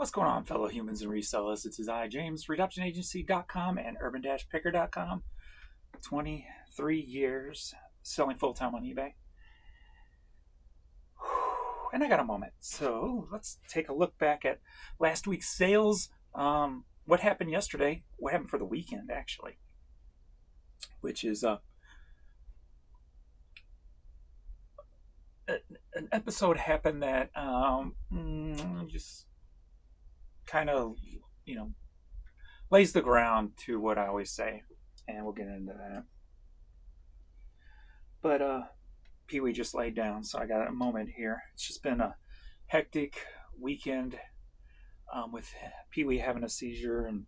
What's going on, fellow humans and resellers? It is I, James, ReductionAgency.com and Urban-Picker.com. 23 years selling full-time on eBay. And I got a moment. So let's take a look back at last week's sales. What happened yesterday? What happened for the weekend, actually? Which is an episode happened that just kind of, lays the ground to what I always say, and we'll get into that. But Peewee just laid down, so I got a moment here. It's just been a hectic weekend with Peewee having a seizure and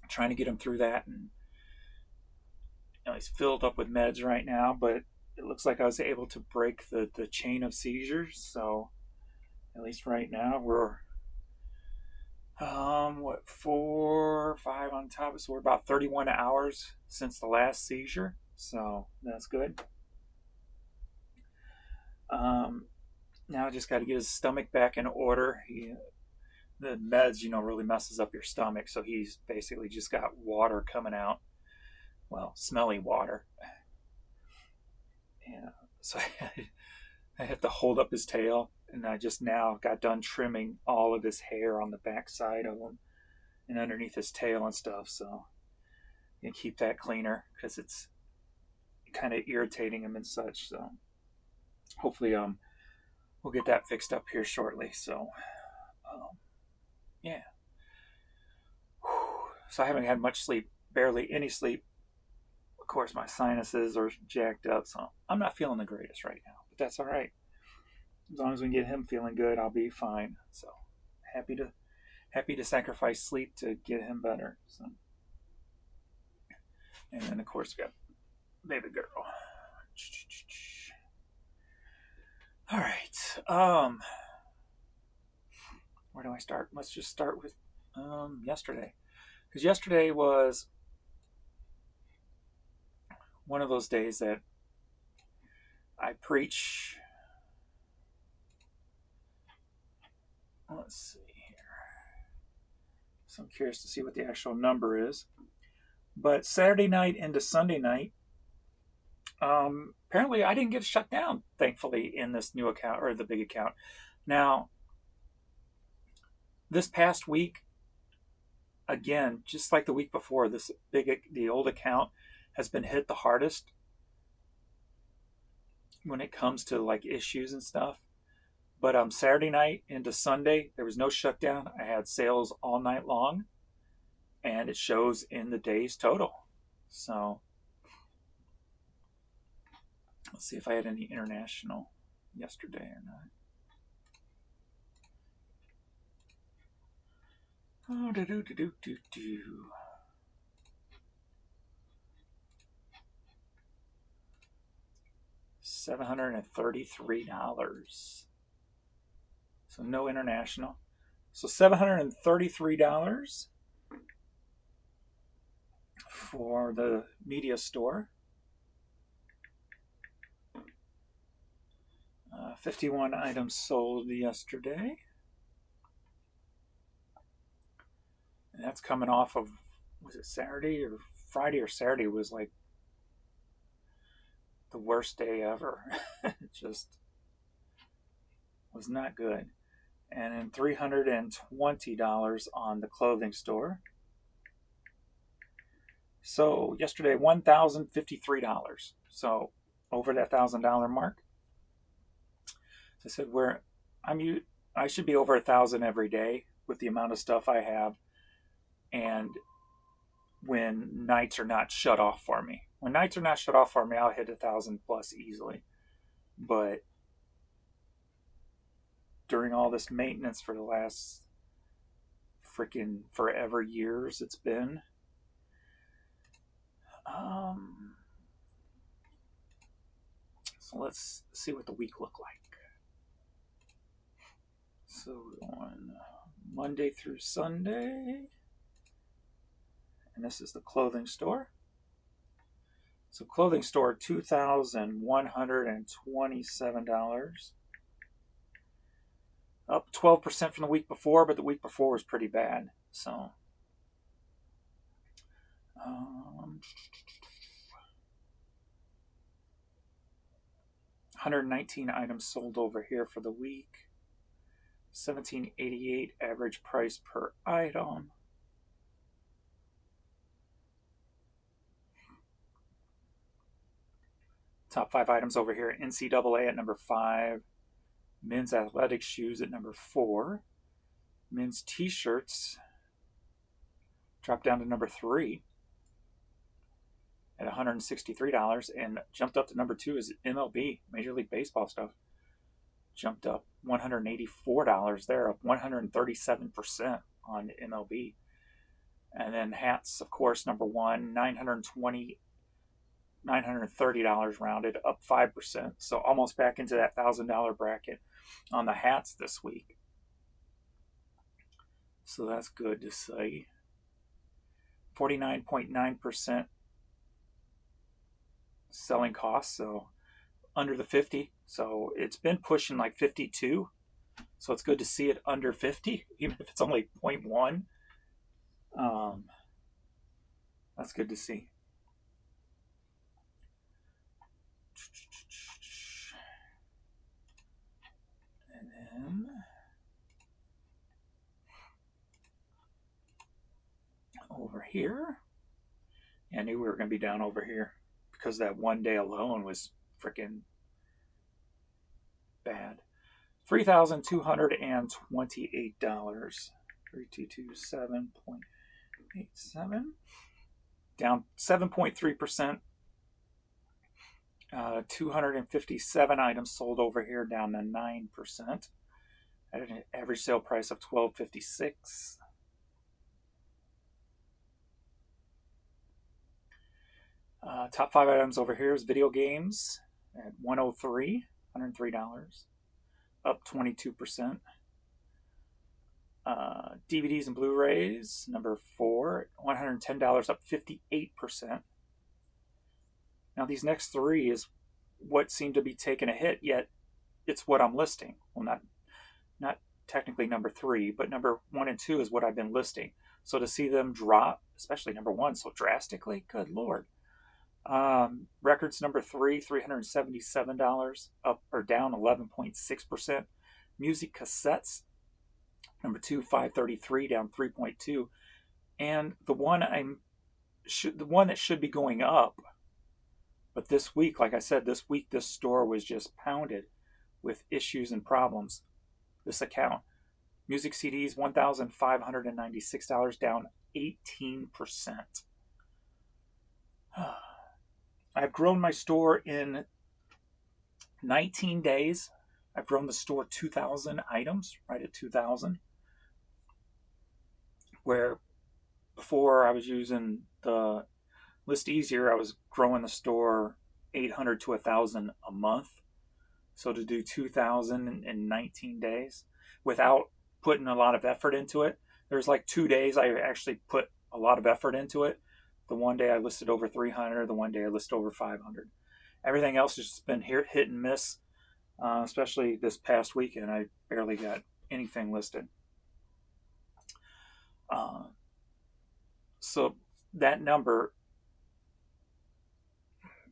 trying to get him through that. And he's filled up with meds right now, but it looks like I was able to break the chain of seizures. So at least right now we're 4 or 5 on top, so we're about 31 hours since the last seizure, so that's good. Now I just got to get his stomach back in order. The meds, really messes up your stomach, so he's basically just got water coming out. Well, smelly water. Yeah, so I have to hold up his tail, and I just now got done trimming all of his hair on the back side of him and underneath his tail and stuff, so you can keep that cleaner because it's kind of irritating him and such. So hopefully we'll get that fixed up here shortly. So yeah, so I haven't had much sleep, barely any sleep. Of course, my sinuses are jacked up, so I'm not feeling the greatest right now, but that's all right. As long as we can get him feeling good, I'll be fine. So happy to sacrifice sleep to get him better. So, and then of course we got baby girl. All right. Where do I start? Let's just start with yesterday, because yesterday was one of those days that I preach. Let's see here. So I'm curious to see what the actual number is. But Saturday night into Sunday night, apparently I didn't get shut down, thankfully, in this new account, or the big account. Now, this past week, again, just like the week before, the old account has been hit the hardest when it comes to like issues and stuff. But Saturday night into Sunday, there was no shutdown. I had sales all night long, and it shows in the days total. So let's see if I had any international yesterday or not. Oh, $733. So no international. So $733 for the media store. 51 items sold yesterday. And that's coming off of, was it Saturday or Friday or Saturday was like the worst day ever. It just was not good. And then $320 on the clothing store. So yesterday, $1,053. So over that $1,000 mark. So I said, I should be over 1,000 every day with the amount of stuff I have, and when nights are not shut off for me. When nights are not shut off for me, I'll hit 1,000 plus easily. But during all this maintenance for the last freaking forever years it's been, so let's see what the week looked like. So on Monday through Sunday, and this is the clothing store. So clothing store, $2,127. Up 12% from the week before, but the week before was pretty bad. So, 119 items sold over here for the week. $17.88 average price per item. Top 5 items over here. NCAA at number 5. Men's athletic shoes at number 4. Men's t-shirts dropped down to number 3 at $163, and jumped up to number 2 is MLB, Major League Baseball stuff. Jumped up $184 there, up 137% on MLB. And then hats, of course, number 1, $930 rounded, up 5%. So almost back into that $1,000 bracket on the hats this week. So that's good to see. 49.9% selling costs, so under the 50. So it's been pushing like 52. So it's good to see it under 50, even if it's only 0.1. That's good to see. And then over here, I knew we were going to be down over here because that one day alone was freaking bad. $3,228. 3227.87. Down 7.3%. 257 items sold over here, down to 9%. At an average sale price of $12.56. Top 5 items over here is video games at $103, up 22%. DVDs and Blu-rays, number 4, $110, up 58%. Now these next 3 is what seem to be taking a hit, yet it's what I'm listing. Well, not technically number 3, but number 1 and 2 is what I've been listing. So to see them drop, especially number 1, so drastically, good Lord. Records number 3, $377, up or down 11.6%. Music cassettes, number 2, $533, down 3.2. And the one that should be going up, but this week, like I said, this store was just pounded with issues and problems. This account, music CDs, $1,596, down 18%. I've grown my store in 19 days. I've grown the store 2,000 items, right at 2,000. Where before I was using the List Easier, I was growing the store 800 to 1,000 a month. So to do 2,000 in 19 days without putting a lot of effort into it. There's like 2 days I actually put a lot of effort into it. The one day I listed over 300, the one day I listed over 500. Everything else has just been hit and miss, especially this past weekend. I barely got anything listed. So that number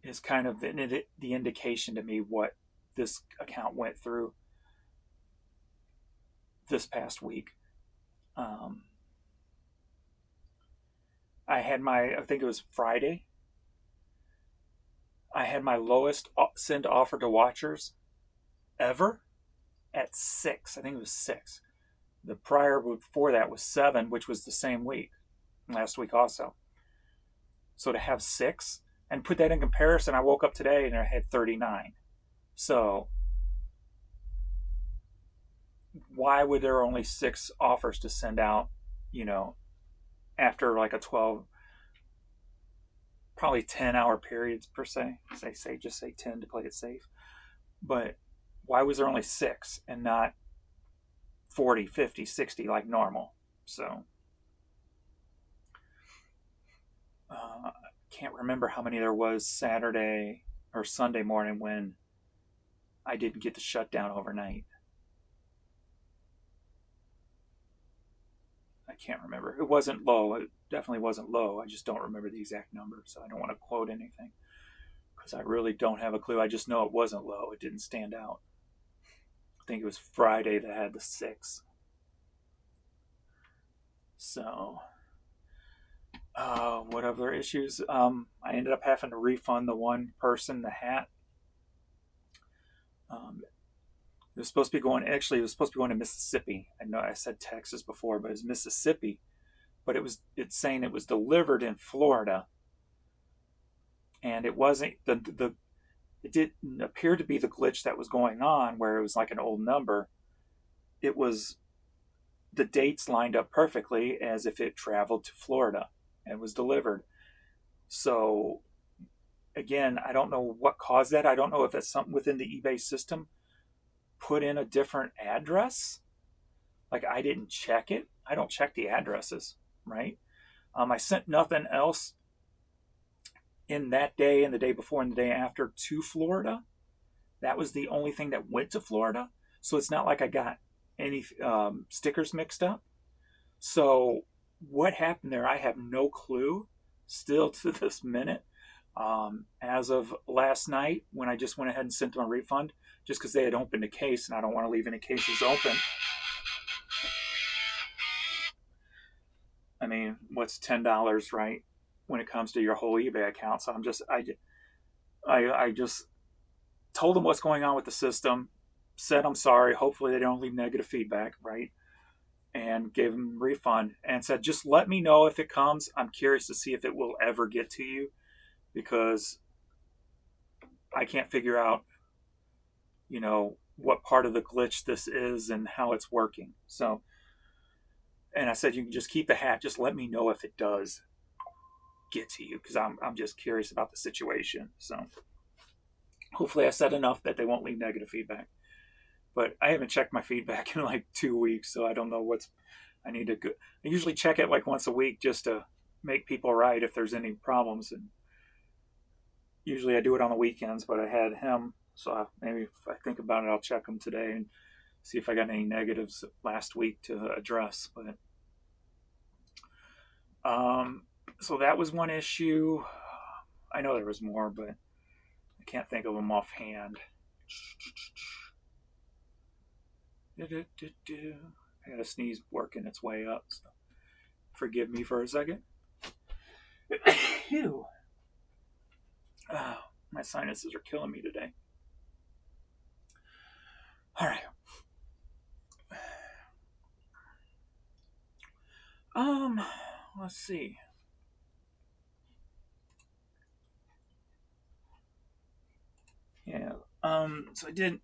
is kind of the indication to me what this account went through this past week. I think it was Friday, I had my lowest send offer to watchers ever at 6. I think it was 6. The prior before that was 7, which was the same week, last week also. So to have 6 and put that in comparison, I woke up today and I had 39. So why would there only 6 offers to send out, after like a 12, probably 10-hour periods per se. Just say 10 to play it safe. But why was there only 6 and not 40, 50, 60 like normal? So I can't remember how many there was Saturday or Sunday morning when I didn't get the shutdown overnight. can't remember. It wasn't low. It definitely wasn't low. I just don't remember the exact number, so I don't want to quote anything because I really don't have a clue. I just know it wasn't low. It didn't stand out. I think it was Friday that had the 6. So, what other issues? I ended up having to refund the one person the hat. It was supposed to be going. Actually, it was supposed to be going to Mississippi. I know I said Texas before, but it was Mississippi. But it's saying it was delivered in Florida, and it wasn't the. It didn't appear to be the glitch that was going on, where it was like an old number. It was the dates lined up perfectly as if it traveled to Florida and was delivered. So again, I don't know what caused that. I don't know if it's something within the eBay system put in a different address. Like I didn't check it. I don't check the addresses, right? I sent nothing else in that day and the day before and the day after to Florida. That was the only thing that went to Florida. So it's not like I got any stickers mixed up. So what happened there, I have no clue still to this minute. As of last night, when I just went ahead and sent them a refund, just because they had opened a case and I don't want to leave any cases open. I mean, what's $10, right? When it comes to your whole eBay account. So I just told them what's going on with the system, said I'm sorry, hopefully they don't leave negative feedback, right? And gave them a refund and said, just let me know if it comes. I'm curious to see if it will ever get to you, because I can't figure out, what part of the glitch this is and how it's working. So, and I said, you can just keep the hat. Just let me know if it does get to you, because I'm just curious about the situation. So hopefully I said enough that they won't leave negative feedback. But I haven't checked my feedback in like 2 weeks, so I don't know I need to go. I usually check it like once a week just to make people right if there's any problems. And usually I do it on the weekends, but I had him, so maybe if I think about it, I'll check him today and see if I got any negatives last week to address. But so that was one issue. I know there was more, but I can't think of them offhand. I got a sneeze working its way up, so forgive me for a second. Phew. Oh, my sinuses are killing me today. All right. Let's see. Yeah. So I did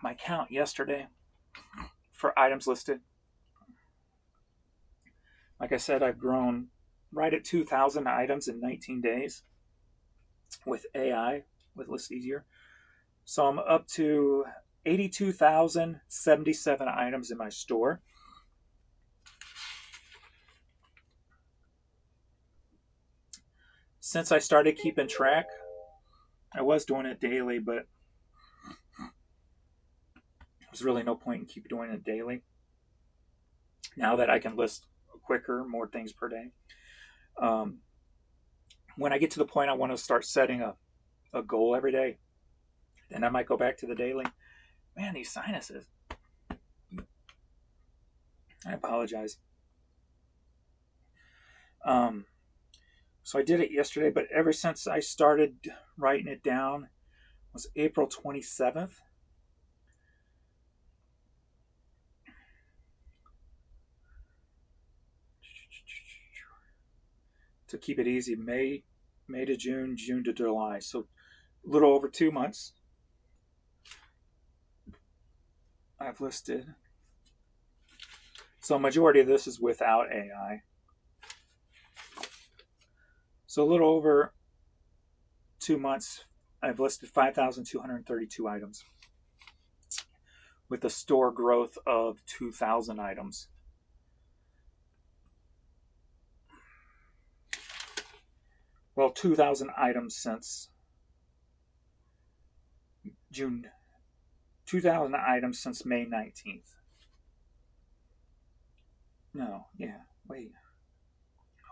my count yesterday for items listed. Like I said, I've grown right at 2,000 items in 19 days with AI, with List Easier. So I'm up to 82,077 items in my store. Since I started keeping track, I was doing it daily, but there's really no point in keep doing it daily. Now that I can list quicker, more things per day. When I get to the point I want to start setting a goal every day, then I might go back to the daily. Man, these sinuses. I apologize. So I did it yesterday, but ever since I started writing it down was April 27th. To keep it easy, May to June, June to July. So a little over 2 months. I've listed. So a majority of this is without AI. So a little over 2 months, I've listed 5,232 items with a store growth of 2,000 items. Well, 2,000 items since June. 2,000 items since May 19th. No, yeah, wait.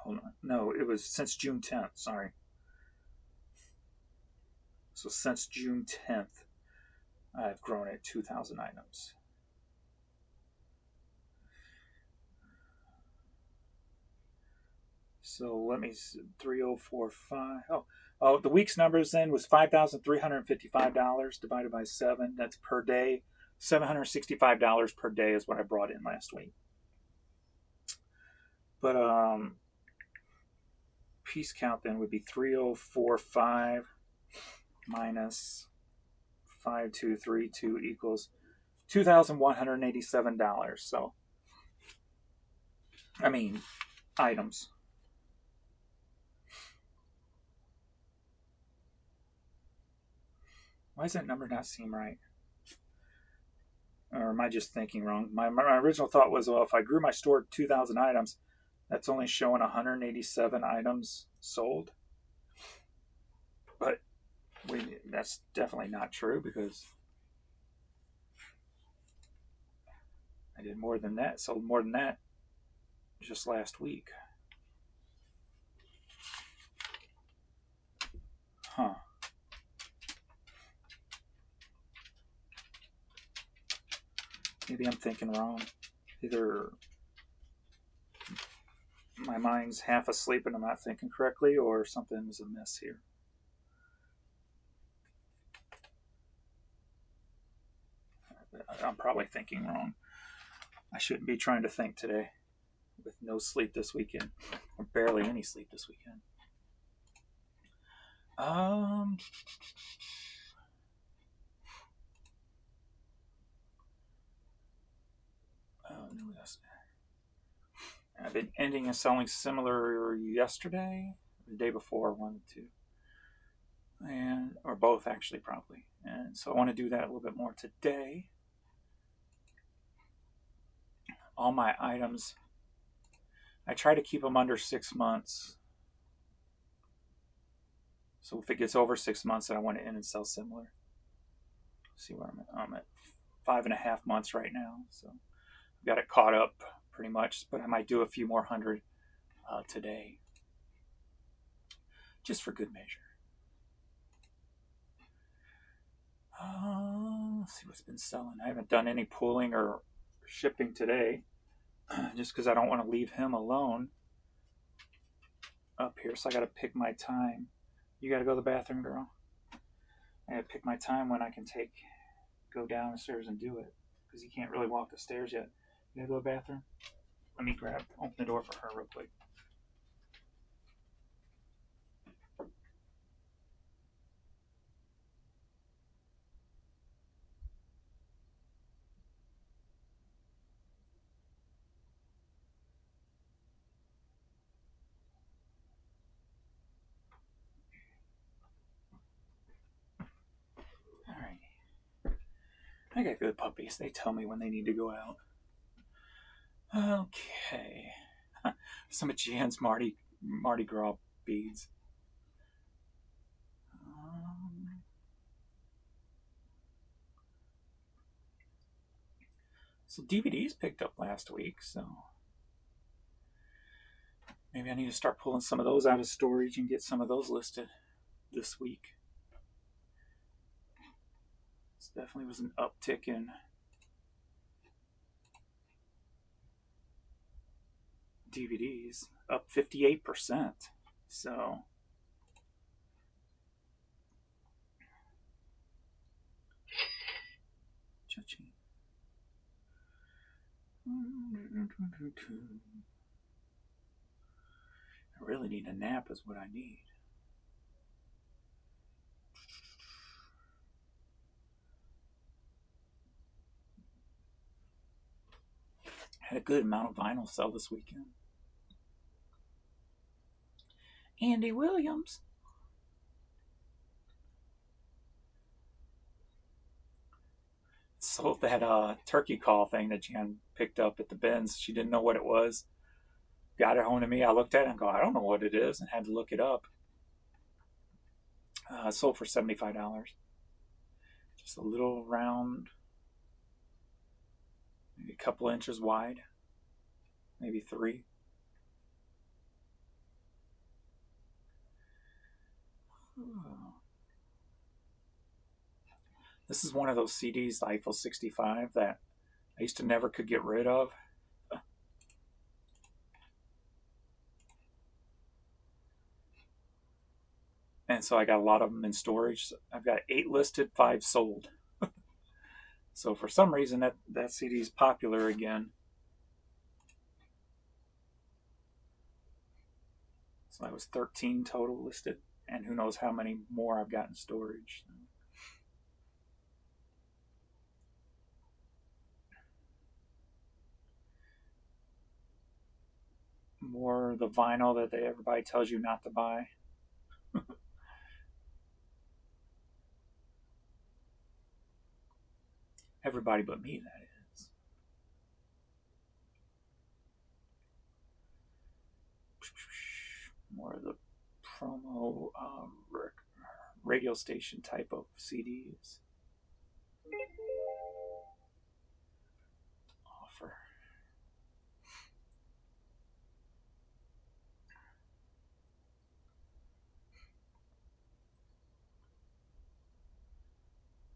Hold on. No, it was since June 10th. Sorry. So since June 10th, I've grown it 2,000 items. So let me 3045. Oh, the week's numbers then was $5,355 divided by 7. That's per day. $765 per day is what I brought in last week. But piece count then would be 3045 minus 5232 equals $2,187. So, I mean, items. Why does that number not seem right? Or am I just thinking wrong? My original thought was, well, if I grew my store to 2,000 items, that's only showing 187 items sold. But that's definitely not true because I did more than that, sold more than that just last week. Huh. Maybe I'm thinking wrong. Either my mind's half asleep and I'm not thinking correctly, or something's amiss here. I'm probably thinking wrong. I shouldn't be trying to think today with no sleep this weekend, or barely any sleep this weekend. I've been ending and selling similar yesterday, the day before, one or two, or both actually probably. And so I want to do that a little bit more today. All my items, I try to keep them under 6 months. So if it gets over 6 months, then I want to end and sell similar. See where I'm at. I'm at 5.5 months right now, so I've got it caught up pretty much. But I might do a few more hundred today, just for good measure. Let's see what's been selling. I haven't done any pooling or shipping today, just because I don't want to leave him alone up here. So I got to pick my time. You got to go to the bathroom, girl? I got to pick my time when I can go downstairs and do it, because he can't really walk the stairs yet. You got to go to the bathroom? Let me open the door for her real quick. I got good puppies. They tell me when they need to go out. Okay. Some of Jan's Mardi Gras beads. So DVDs picked up last week, so maybe I need to start pulling some of those out of storage and get some of those listed this week. This definitely was an uptick in DVDs, up 58%. So cha-ching. I really need a nap is what I need. Had a good amount of vinyl sell this weekend. Andy Williams. Sold that turkey call thing that Jan picked up at the bins. She didn't know what it was. Got it home to me. I looked at it and go, I don't know what it is, and had to look it up. Sold for $75. Just a little round, maybe a couple inches wide. maybe 3. This is one of those CDs, the Eiffel 65, that I used to never could get rid of. And so I got a lot of them in storage. I've got 8 listed, 5 sold. So for some reason that CD is popular again. So I was 13 total listed, and who knows how many more I've got in storage. More the vinyl that everybody tells you not to buy. Everybody but me, that is. More of the promo radio station type of CDs. Offer.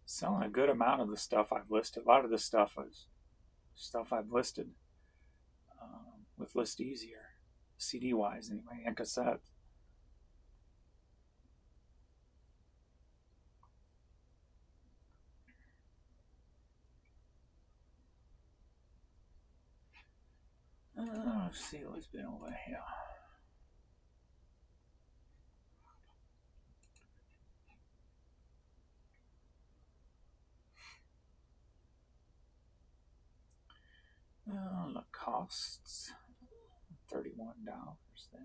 Selling a good amount of the stuff I've listed. A lot of the stuff is stuff I've listed with List Easier, CD wise anyway, and cassette. Let's see what's been over here. The costs, $31 there.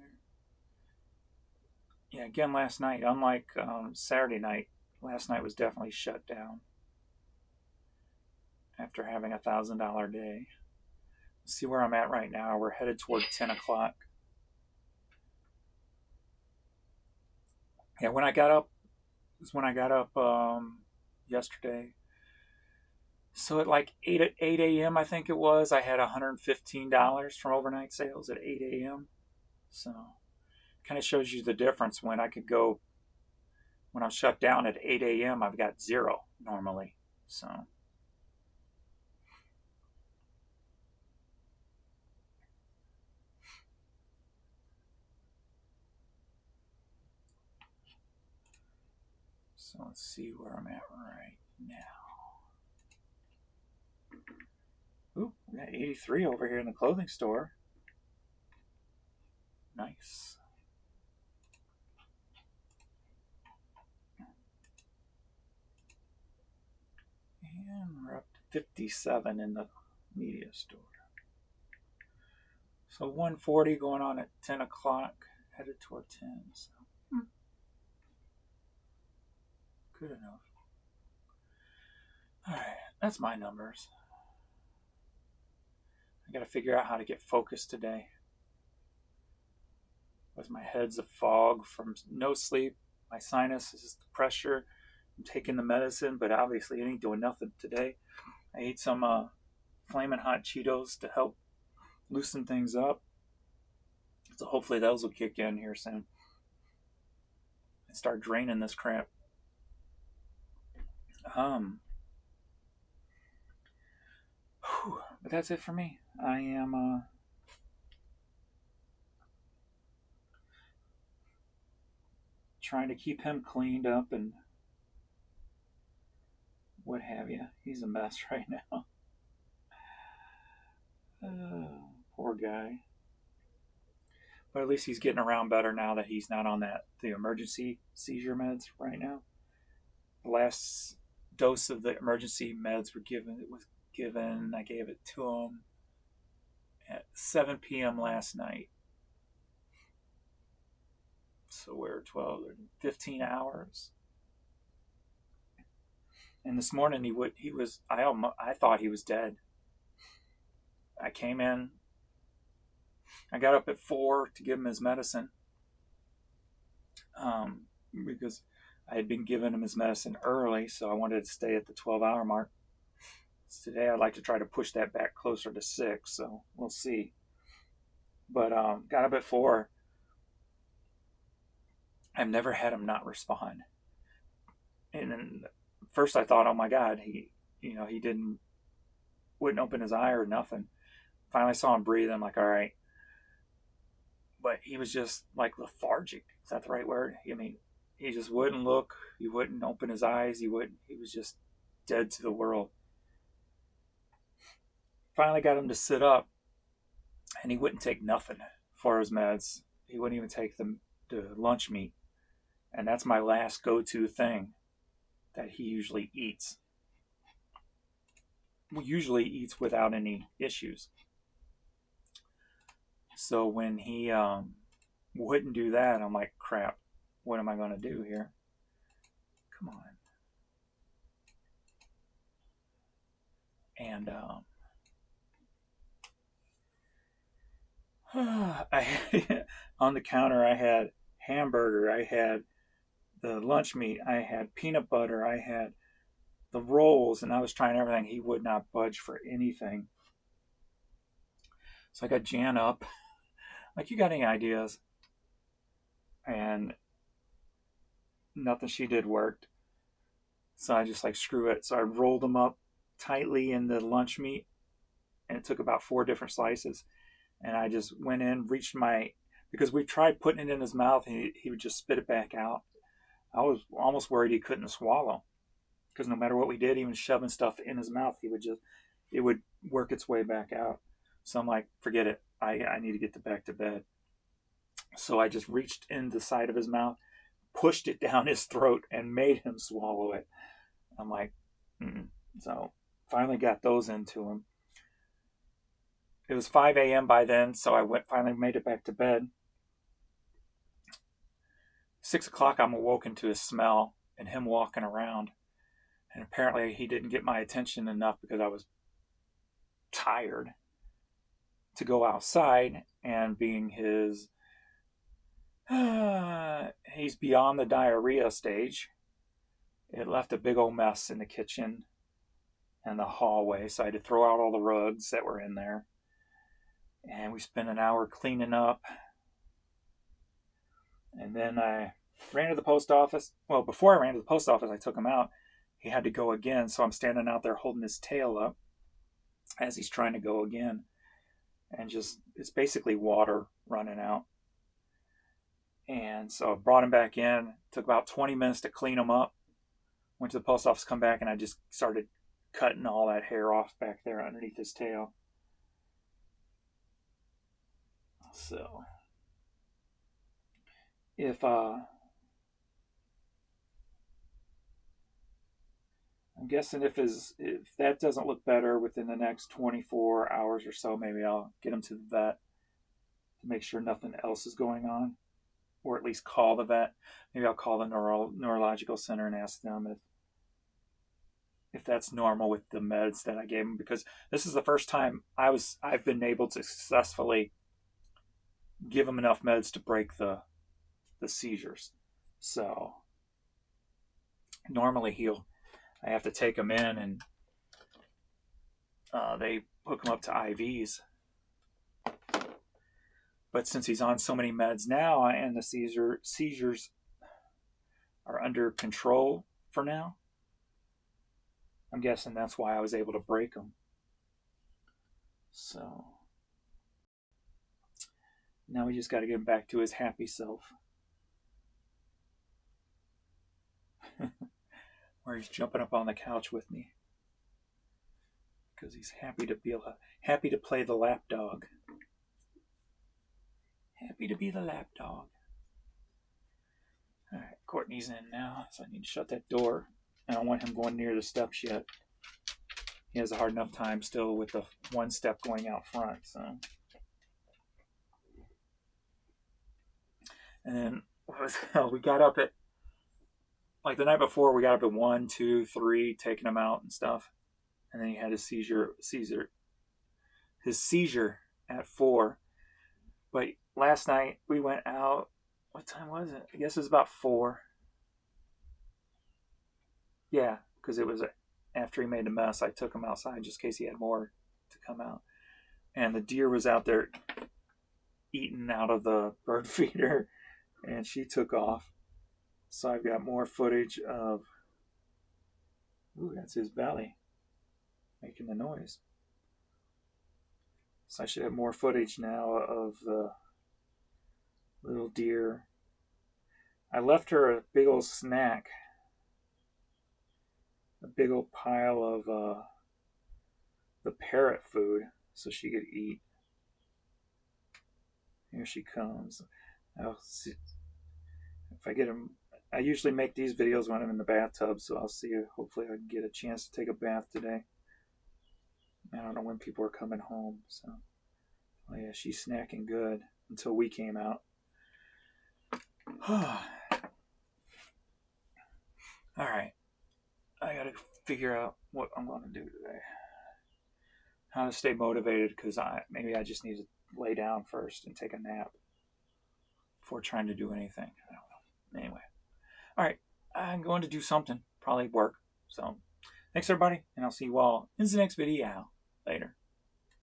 Yeah, again, last night, unlike Saturday night, last night was definitely shut down after having a $1,000 day. Let's see where I'm at right now. We're headed toward 10 o'clock. Yeah, when I got up, yesterday. So at like 8 a.m., I think it was, I had $115 from overnight sales at 8 a.m. So kind of shows you the difference when I could go, when I'm shut down at 8 a.m., I've got 0 normally. So let's see where I'm at right now. Ooh, we got 83 over here in the clothing store. Nice. And we're up to 57 in the media store. So 140 going on at 10 o'clock, headed toward 10. So good enough. All right, that's my numbers. I got to figure out how to get focused today. Because my head's a fog from no sleep. My sinus is the pressure. I'm taking the medicine, but obviously it ain't doing nothing today. I ate some flaming hot Cheetos to help loosen things up. So hopefully those will kick in here soon and start draining this crap. But that's it for me. I am trying to keep him cleaned up and what have you. He's a mess right now. Poor guy. But at least he's getting around better now that he's not on the emergency seizure meds right now. The last dose of the emergency meds was given. I gave it to him at 7 p.m. last night. So we're 15 hours. And this morning I thought he was dead. I came in. I got up at 4 to give him his medicine. Because I had been giving him his medicine early, so I wanted to stay at the 12-hour mark. So today I'd like to try to push that back closer to 6, so we'll see. But got up at 4. I've never had him not respond. And then first I thought, oh my God, he wouldn't open his eye or nothing. Finally saw him breathe. I'm like, all right. But he was just like lethargic. Is that the right word? I mean, he just wouldn't look. He wouldn't open his eyes. He was just dead to the world. Finally got him to sit up, and he wouldn't take nothing for his meds. He wouldn't even take the lunch meat. And that's my last go-to thing that he usually eats. Usually eats without any issues. So when he wouldn't do that, I'm like, crap, what am I going to do here? Come on. And on the counter, I had hamburger, I had the lunch meat, I had peanut butter, I had the rolls, and I was trying everything. He would not budge for anything. So I got Jan up, like, you got any ideas? And nothing she did worked. So I just like, screw it. So I rolled them up tightly in the lunch meat, and it took about 4 different slices. And I just went in, because we tried putting it in his mouth, and he would just spit it back out. I was almost worried he couldn't swallow, because no matter what we did, even shoving stuff in his mouth, it would work its way back out. So I'm like, forget it. I need to get back to bed. So I just reached in the side of his mouth, pushed it down his throat, and made him swallow it. I'm like, mm-mm. So finally got those into him. It was 5 a.m. by then, so I finally made it back to bed. 6 o'clock, I'm awoken to his smell and him walking around. And apparently he didn't get my attention enough because I was tired to go outside, and being he's beyond the diarrhea stage. It left a big old mess in the kitchen and the hallway, so I had to throw out all the rugs that were in there. And we spent an hour cleaning up. And then I ran to the post office. Well, before I ran to the post office, I took him out. He had to go again, so I'm standing out there holding his tail up as he's trying to go again. And it's basically water running out. And so I brought him back in. It took about 20 minutes to clean him up. Went to the post office, come back, and I just started cutting all that hair off back there underneath his tail. So if I'm guessing if that doesn't look better within the next 24 hours or so, maybe I'll get him to the vet to make sure nothing else is going on, or at least call the vet. Maybe I'll call the neurological center and ask them if that's normal with the meds that I gave him, because this is the first time I've been able to successfully give him enough meds to break the seizures. So normally I have to take him in, and they hook him up to IVs. But since he's on so many meds now, and the seizures are under control for now, I'm guessing that's why I was able to break them. So now we just got to get him back to his happy self. Where he's jumping up on the couch with me, because he's happy to play the lap dog. Happy to be the lap dog. All right, Courtney's in now, so I need to shut that door. I don't want him going near the steps yet. He has a hard enough time still with the one step going out front. So, and then we got up at, like, the night before, we got up at 1, 2, 3, taking him out and stuff. And then he had his seizure at 4. But last night we went out. What time was it? I guess it was about 4. Yeah, because it was after he made a mess. I took him outside just in case he had more to come out. And the deer was out there eaten out of the bird feeder, and she took off. So I've got more footage of, ooh, that's his belly making the noise. So I should have more footage now of the little deer. I left her a big old snack, a big old pile of the parrot food so she could eat. Here she comes. I'll see if I get them. I usually make these videos when I'm in the bathtub, so I'll see. Hopefully, I can get a chance to take a bath today. I don't know when people are coming home, so. Oh yeah, she's snacking good until we came out. All right, I gotta figure out what I'm gonna do today. How to stay motivated, because maybe I just need to lay down first and take a nap before trying to do anything. I don't know. Anyway, all right, I'm going to do something, probably work. So thanks everybody, and I'll see you all in the next video. Later.